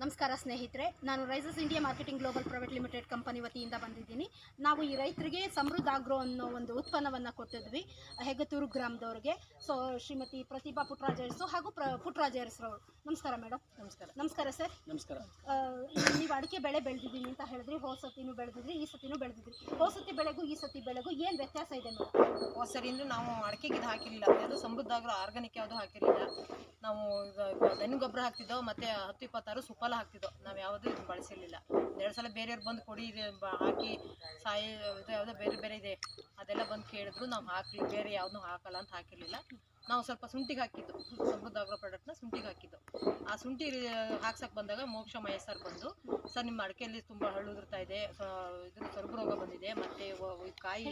ನಮಸ್ಕಾರ ಸ್ನೇಹಿತರೆ, ನಾನು Rises India Marketing Global Private Limited company ವತಿಯಿಂದ ಬಂದಿದ್ದೀನಿ. ನಾವು ಈ ರೈತರಿಗೆ ಸಮೃದ್ಧ ಆಗ್ರೋ ಅನ್ನೋ ಒಂದು ಉತ್ಪನ್ನವನ್ನು ಕೊಟ್ಟಿದ್ವಿ ಹೆಗತೂರು ಗ್ರಾಮದವ್ರಿಗೆ. ಸೊ ಶ್ರೀಮತಿ ಪ್ರತಿಭಾ ಪುಟ್ಟರಾಜರಸು ಹಾಗೂ ಪುಟ್ಟರಾಜರಸರವರು. ನಮಸ್ಕಾರ ಮೇಡಮ್. ನಮಸ್ಕಾರ. ನಮಸ್ಕಾರ ಸರ್. ನಮಸ್ಕಾರ. ನೀವು ಅಡಿಕೆ ಬೆಳೆ ಬೆಳೆದಿದ್ದೀನಿ ಅಂತ ಹೇಳಿದ್ರಿ. ಹೋದ ಸತಿನೂ ಬೆಳೆದಿದ್ರಿ, ಈ ಸತಿನೂ ಬೆಳೆದಿದ್ರಿ. ಹೋದ ಸತಿ ಬೆಳೆಗೂ ಈ ಸತಿ ಬೆಳೆಗೂ ಏನು ವ್ಯತ್ಯಾಸ ಇದೆ ಮೇಡಮ್? ಹೋದ ಸರಿಯಿಂದ ನಾವು ಅಡಿಕೆಗೆ ಇದು ಹಾಕಿರಲಿಲ್ಲ, ಅದು ಸಮೃದ್ಧ ಆಗ್ರೋ ಆರ್ಗಾನಿಕ್ ಯಾವುದು ಹಾಕಿರಲಿಲ್ಲ. ನಾವು ದನ ಗೊಬ್ಬರ ಹಾಕ್ತಿದ್ದೋ ಮತ್ತು 10-26 ಸುಫಲ ಹಾಕ್ತಿದ್ದೋ. ನಾವು ಯಾವುದೂ ಇದು ಬಳಸಿರಲಿಲ್ಲ. 2 ಸಲ ಬೇರೆಯವ್ರು ಬಂದು ಕೊಡಿ ಹಾಕಿ ಇದು ಯಾವುದೋ ಬೇರೆ ಬೇರೆ ಇದೆ ಅದೆಲ್ಲ ಬಂದು ಕೇಳಿದ್ರು. ನಾವು ಹಾಕಲಿ, ಬೇರೆ ಯಾವುದೂ ಹಾಕಲ್ಲ ಅಂತ ಹಾಕಿರಲಿಲ್ಲ. ನಾವು ಸ್ವಲ್ಪ ಶುಂಠಿಗೆ ಹಾಕಿದ್ದು, ಸಮೃದ್ಧ ಆಗ್ರೋ ಪ್ರಾಡಕ್ಟ್ನ ಶುಂಠಿಗೆ ಹಾಕಿದ್ದು. ಆ ಶುಂಠಿ ಹಾಕ್ಸಕ್ಕೆ ಬಂದಾಗ ಮೋಕ್ಷ ಮಹೇಶ್ ಸರ್ ಬಂದು, ಸರ್ ನಿಮ್ಮ ಅಡಿಕೆಯಲ್ಲಿ ತುಂಬ ಹಳ್ಳು ಉದುರ್ತಾ ಇದೆ, ಇದು ಸೊರಗು ರೋಗ ಬಂದಿದೆ, ಮತ್ತು ಕಾಯಿ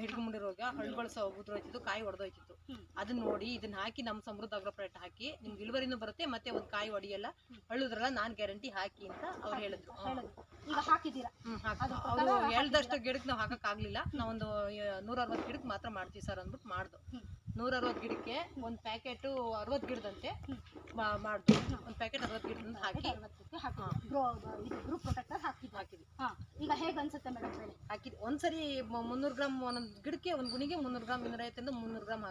ಹಿಡ್ಕೊಂಬಿಡಿ ರೋಗ, ಹಳ್ಳುಗಳು ಉದುರೋಯ್ತಿತ್ತು, ಕಾಯಿ ಒಡೆದೋಯ್ತಿತ್ತು. ಅದನ್ನ ನೋಡಿ ಇದನ್ನ ಹಾಕಿ ನಮ್ಮ ಸಮೃದ್ಧ ಆಗ್ರೋ ಪ್ರಾಡಕ್ಟ್ ಹಾಕಿ ನಿಮ್ಗೆ ಇಳುವರಿನೂ ಬರುತ್ತೆ ಮತ್ತೆ ಒಂದು ಕಾಯಿ ಒಡೆಯಲ್ಲ, ಹಳ್ಳುದ್ರಲ್ಲ, ನಾನು ಗ್ಯಾರಂಟಿ ಹಾಕಿ ಅಂತ ಅವ್ರು ಹೇಳಿದ್ರು. ಈಗ ಹಾಕಿದ್ದೀರಾ? ಅವರು ಹೇಳ್ದಷ್ಟು ಗಿಡಕ್ಕೆ ನಾವು ಹಾಕಕ್ಕಾಗಲಿಲ್ಲ. ನಾವೊಂದು 160 ಗಿಡಕ್ಕೆ ಮಾತ್ರ ಮಾಡ್ತೀವಿ ಸರ್ ಅಂದ್ಬಿಟ್ಟು ಮಾಡ್ದು. 160 ಗಿಡಕ್ಕೆ ಒಂದು ಪ್ಯಾಕೆಟು 60 ಗಿಡದಂತೆ ಮಾಡ್ದು. ಒಂದು ಪ್ಯಾಕೆಟ್ 60 ಗಿಡದಂತೆ ಹಾಕಿ ಗ್ರೂಪ್ ಪ್ರೊಟೆಕ್ಟರ್ ಹಾಕಿದ್ವಿ. ಈಗ ಹೇಗೆ ಅನ್ಸುತ್ತೆ ಮೇಡಮ್ ಬೆಳೆ? ಹಾಕಿದ್ವಿ ಒಂದ್ಸರಿ 300 ಗ್ರಾಮ್ ಒಂದೊಂದು ಗಿಡಕ್ಕೆ, ಒಂದು ಗುಣಿಗೆ 300 ಗ್ರಾಮ್, 250 300 ಗ್ರಾಮ್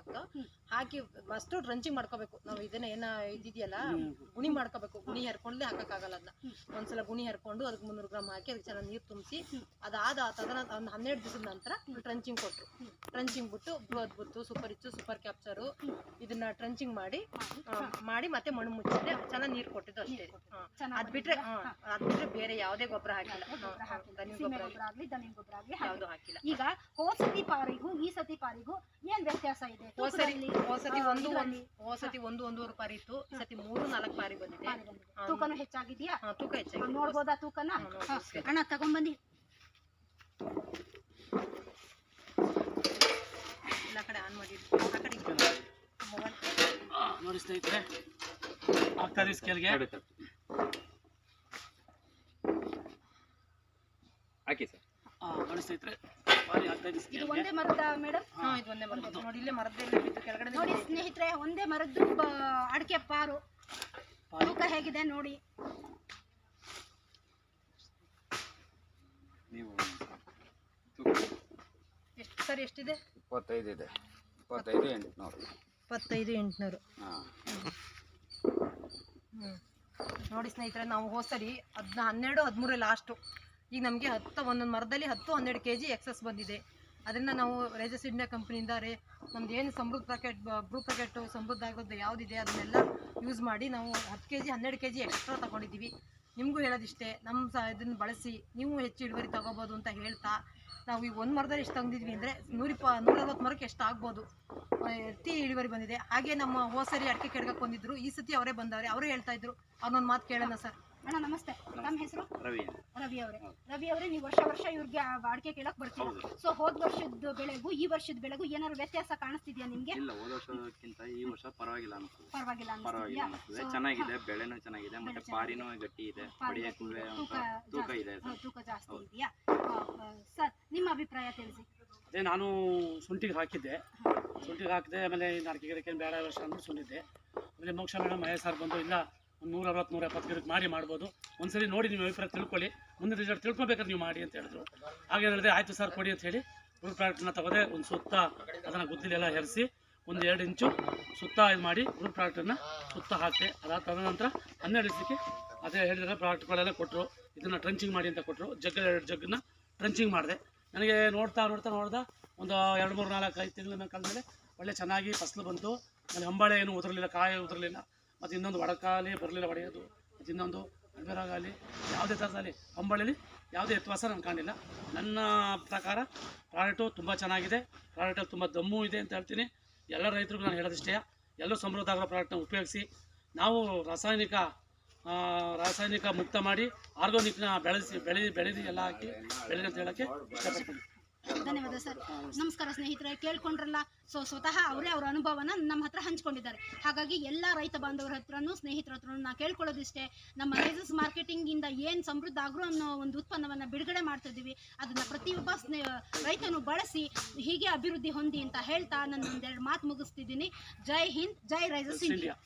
ಹಾಕಿ ಅಷ್ಟು ಡ್ರಂಚಿಂಗ್ ಮಾಡ್ಕೋಬೇಕು. ನಾವು ಇದನ್ನ ಏನ ಇದಿದೆಯಲ್ಲ ಗುಣಿ ಮಾಡ್ಕೋಬೇಕು. ಗುಣಿ ಹರ್ಕೊಂಡ್ಲೆ ಹಾಕಕ್ಕಾಗಲ್ಲ. ಅದನ್ನ ಒಂದ್ಸಲ ಗುಣಿ ಹರ್ಕೊಂಡು ಅದಕ್ಕೆ 300 ಗ್ರಾಮ್ ಹಾಕಿ ಅದಕ್ಕೆ ಚೆನ್ನಾಗಿ ನೀರು ತುಂಬಿಸಿ ಅದಾದ ಒಂದು 12 ದಿವಸದ ನಂತರ ಟ್ರಂಚಿಂಗ್ ಕೊಟ್ಟರು. ಟ್ರಂಚಿಂಗ್ ಬಿಟ್ಟು ಅದ್ಬಿಟ್ಟು ಸೂಪರ್ ಇಚ್ಚು, ಸೂಪರ್ ಕ್ಯಾಪ್ಚರು ಇದನ್ನ ಟ್ರಂಚಿಂಗ್ ಮಾಡಿ ಮತ್ತೆ ಮಣ್ಣು ಮುಚ್ಚಿದ್ರೆ ಚೆನ್ನಾಗಿ ನೀರು ಕೊಟ್ಟಿದ್ದು ಅಷ್ಟೇ. ಅದ್ ಬಿಟ್ರೆ ಬೇರೆ ಯಾವುದೇ ಗೊಬ್ಬರ ಹಾಕಿಲ್ಲ, ದನಿ ಗೊಬ್ಬರ ಆಗಲಿ ಯಾವುದು ಹಾಕಿಲ್ಲ. ಈಗ ಹೋದ ಸತಿ ಪಾರಿಗೂ ಈ ಸತಿ ಪಾರಿಗೂ ಏನ್ ವ್ಯತ್ಯಾಸ ಇದೆ? ಹೋಸತಿ 1-1.5 ಪಾರಿ ಇತ್ತು, ಈ ಸತಿ 3-4 ಪಾರಿ ಬಂದಿದೆ. ತೂಕನು ಹೆಚ್ಚಾಗಿದೆಯಾ? ತೂಕ ಹೆಚ್ಚಾಗಿದೆ. ನೋಡ್ಬೋದಾ ತೂಕನ? ಅಣ್ಣ ತಗೊಂಡ್ಬಂದಿ ಎಲ್ಲ ಕಡೆ ಆನ್ ಮಾಡಿ ನೋಡಿ ಸ್ನೇಹಿತರೆ, ಆಗ್ತಾ ಇದೆ ಸ್ಕೇಲ್ಗೆ ಹಾಕಿ ಸರ್. ನೋಡಿ ಸ್ನೇಹಿತರೆ, ಬಾರಿ ಆಗ್ತಾ ಇದೆ ಸ್ಕೇಲ್ಗೆ. ಒಂದೇ ಮರದ ಮೇಡಮ್? ಇದು ಒಂದೇ ಮರದ. ನೋಡಿ ಇಲ್ಲೇ ಮರದಲ್ಲಿ ಬಿದ್ದು ಕೆಳಗಡೆ ನೋಡಿ ಸ್ನೇಹಿತರೆ, ಒಂದೇ ಮರದ್ದು ಅಡಿಕೆ ಪಾರು ತೂಕ ಹೇಗಿದೆ ನೋಡಿ. ನೀವು ಎಷ್ಟು ಸರ್? ಎಷ್ಟಿದೆ? 25 ಇದೆ. 25,800. 25,800. ನೋಡಿ ಸ್ನೇಹಿತರೆ, ನಾವು ಹೋಸರಿ 12-13 ಲಾಸ್ಟು. ಈಗ ನಮಗೆ ಒಂದೊಂದು ಮರದಲ್ಲಿ 10-12 kg ಎಕ್ಸಸ್ ಬಂದಿದೆ. ಅದರಿಂದ ನಾವು ರೈಸಸ್ ಇಂಡಿಯಾ ಕಂಪ್ನಿಯಿಂದ ನಮ್ದು ಏನು ಸಮೃದ್ಧ ಪ್ಯಾಕೆಟು ಸಮೃದ್ಧ ಆಗೋದು ಯಾವುದಿದೆ ಅದನ್ನೆಲ್ಲ ಯೂಸ್ ಮಾಡಿ ನಾವು 10 kg 12 kg ಎಕ್ಸ್ಟ್ರಾ ತೊಗೊಂಡಿದ್ದೀವಿ. ನಿಮಗೂ ಹೇಳೋದಿಷ್ಟೇ, ನಮ್ಮ ಇದನ್ನು ಬಳಸಿ ನೀವು ಹೆಚ್ಚು ಇಳುವರಿ ತೊಗೋಬೋದು ಅಂತ ಹೇಳ್ತಾ, ನಾವು ಈಗ ಒಂದು ಮರದಲ್ಲಿ ಎಷ್ಟು ತಂದಿದ್ವಿ ಅಂದರೆ 160 ಮರಕ್ಕೆ ಎಷ್ಟು ಆಗ್ಬೋದು ಎತ್ತಿ ಇಳುವರಿ ಬಂದಿದೆ. ಹಾಗೆ ನಮ್ಮ ಹೋಸರಿ ಅಡಿಕೆ ಕೆಡಗಕ್ಕೆ ಬಂದಿದ್ರು, ಈ ಸತಿ ಅವರೇ ಬಂದವ್ರೆ. ಅವರೇ ಹೇಳ್ತಾ ಇದ್ರು. ಅವ್ರನ್ನೊಂದು ಮಾತು ಕೇಳೋಣ ಸರ್. ಅಣ್ಣ ನಮಸ್ತೆ, ನಮ್ಮ ಹೆಸರು? ರವಿ ಅವರೇ. ರವಿ ಅವರೇ, ನೀವು ವರ್ಷ ಇವ್ರಿಗೆ ಅಡಿಕೆ ಕೇಳಕ್ ಬರ್ತೀರಾ. ಸೊ ಹೋದ ವರ್ಷದ ಬೆಳೆಗೂ ಈ ವರ್ಷದ ಬೆಳೆಗೂ ಏನಾದ್ರು ವ್ಯತ್ಯಾಸ ಕಾಣಿಸ್ತಿದ್ಯಾ ನಿಮ್ಗೆ? ಇಲ್ಲ, ಹೋದ ವರ್ಷಕ್ಕಿಂತ ಈ ವರ್ಷ ಪರವಾಗಿಲ್ಲ ಅನ್ಸುತ್ತೆ. ಪರವಾಗಿಲ್ಲ ಅನ್ಸುತ್ತೆ. ಚೆನ್ನಾಗಿದೆ, ಬೆಳೆನೂ ಚೆನ್ನಾಗಿದೆ, ಮತ್ತೆ ಪಾರಿನೂ ಗಟ್ಟಿ ಇದೆ, ತೂಕ ಇದೆ, ತೂಕ ಜಾಸ್ತಿ ಇದೆಯಾ ಸರ್? ನಿಮ್ಮ ಅಭಿಪ್ರಾಯ ತಿಳಿಸಿ. ಅದೇ ನಾನು ಶುಂಠಿಗೆ ಹಾಕಿದ್ದೆ. ಆಮೇಲೆ ಅಡಿಕೆ ಗಿಡಕ್ಕೆ ಬೇಡ ವರ್ಷ ಅಂದ್ಬಿಟ್ಟು ಸುಮ್ಮನಿದ್ದೆ. ಆಮೇಲೆ ಮೋಕ್ಷ ಮೇಡಮ್ ಮಹೇಶ್ ಸರ್ ಬಂದು, ಇಲ್ಲ ಒಂದು 160-170 ಗಿಡಕ್ಕೆ ಮಾಡ್ಬೋದು, ಒಂದ್ಸರಿ ನೋಡಿ ನಿಮ್ಮ ಅಭಿಪ್ರಾಯ ತಿಳ್ಕೊಳ್ಳಿ, ಮುಂದೆ ರಿಸಲ್ಟ್ ತಿಳ್ಕೊಬೇಕಾದ್ರೆ ನೀವು ಮಾಡಿ ಅಂತ ಹೇಳಿದ್ರು. ಹಾಗೆ ಹೇಳಿದೆ, ಆಯಿತು ಸರ್ ಕೊಡಿ ಅಂತ ಹೇಳಿ ಗ್ರೂಪ್ ಪ್ರಾಡಕ್ಟ್ನ ತಗೋದೆ. ಒಂದು ಸುತ್ತ ಅದನ್ನು ಗುದ್ದಲೆಲ್ಲ ಹೆರಿಸಿ ಒಂದು 2 ಇಂಚು ಸುತ್ತ ಇದು ಮಾಡಿ ಗ್ರೂಪ್ ಪ್ರಾಡಕ್ಟನ್ನು ಸುತ್ತ ಹಾಕಿದೆ. ಅದಾದ ನಂತರ 12 ದಿವಸಕ್ಕೆ ಅದೇ ಹೇಳಿದ್ರೆ ಪ್ರಾಡಕ್ಟ್ಗಳೆಲ್ಲ ಕೊಟ್ಟರು. ಇದನ್ನು ಟ್ರಂಚಿಂಗ್ ಮಾಡಿ ಅಂತ ಕೊಟ್ಟರು. 2 ಜಗ್ಗನ್ನ ಟ್ರಂಚಿಂಗ್ ಮಾಡಿದೆ. ನನಗೆ ನೋಡ್ತಾ ಒಂದು 2-3-4-5 ತಿಂಗಳ ಮೇಲೆ ಕಳೆದ್ಮೇಲೆ ಒಳ್ಳೆ ಚೆನ್ನಾಗಿ ಫಸಲು ಬಂತು. ಆಮೇಲೆ ಹಂಬಾಳೆ ಏನು ಉದುರಲಿಲ್ಲ, ಕಾಯಿ ಉದುರಲಿಲ್ಲ, ಮತ್ತು ಇನ್ನೊಂದು ಒಡಕಾಲಿ ಬರಲಿಲ್ಲ ಹೊಡೆಯೋದು, ಮತ್ತು ಇನ್ನೊಂದು ಅಲ್ಬೇರಾಗಲಿ ಯಾವುದೇ ಥರದಲ್ಲಿ ಹಂಬಾಳೆಯಲ್ಲಿ ಯಾವುದೇ ವ್ಯತ್ಯಾಸ ನಾನು ಕಾಣಿಲ್ಲ. ನನ್ನ ಪ್ರಕಾರ ಪ್ರಾಡಕ್ಟು ತುಂಬ ಚೆನ್ನಾಗಿದೆ. ಪ್ರಾಡಕ್ಟಲ್ಲಿ ತುಂಬ ದಮ್ಮು ಇದೆ ಅಂತ ಹೇಳ್ತೀನಿ. ಎಲ್ಲ ರೈತರಿಗೂ ನಾನು ಹೇಳೋದಿಷ್ಟೇ, ಎಲ್ಲರೂ ಸಮೃದ್ಧ ಆಗೋ ಪ್ರಾಡಕ್ಟ್ನ ಉಪಯೋಗಿಸಿ. ನಾವು ರಾಸಾಯನಿಕ ಮುಕ್ತ ಮಾಡಿ ಆರ್ಗಾನಿಕ್ನ ಬೆಳೆದು ಎಲ್ಲ ಹಾಕಿ ಬೆಳೆದು ಅಂತ ಹೇಳೋಕ್ಕೆ ಇಷ್ಟಪಡ್ತೀನಿ. ಧನ್ಯವಾದ ಸರ್. ನಮಸ್ಕಾರ ಸ್ನೇಹಿತರೆ, ಕೇಳ್ಕೊಂಡ್ರಲ್ಲ. ಸ್ವತಃ ಅವರೇ ಅವರ ಅನುಭವನ ನಮ್ಮ ಹತ್ರ ಹಂಚ್ಕೊಂಡಿದ್ದಾರೆ. ಹಾಗಾಗಿ ಎಲ್ಲ ರೈತ ಬಾಂಧವರ ಹತ್ರನೂ ಸ್ನೇಹಿತರ ಹತ್ರನೂ ನಾ ಕೇಳ್ಕೊಳ್ಳೋದಿಷ್ಟೇ, ನಮ್ಮ ರೈಸಸ್ ಮಾರ್ಕೆಟಿಂಗ್ ಇಂದ ಏನು ಸಮೃದ್ಧ ಆಗ್ರೋ ಅನ್ನೋ ಒಂದು ಉತ್ಪನ್ನವನ್ನು ಬಿಡುಗಡೆ ಮಾಡ್ತಿದ್ದೀವಿ, ಅದನ್ನ ಪ್ರತಿಯೊಬ್ಬ ರೈತನು ಬಳಸಿ ಹೀಗೆ ಅಭಿವೃದ್ಧಿ ಹೊಂದಿ ಅಂತ ಹೇಳ್ತಾ ನನ್ನ ಒಂದೆರಡು ಮಾತು ಮುಗಿಸ್ತಿದ್ದೀನಿ. ಜೈ ಹಿಂದ್, ಜೈ ರೈಸಸ್ ಇಂಡಿಯಾ.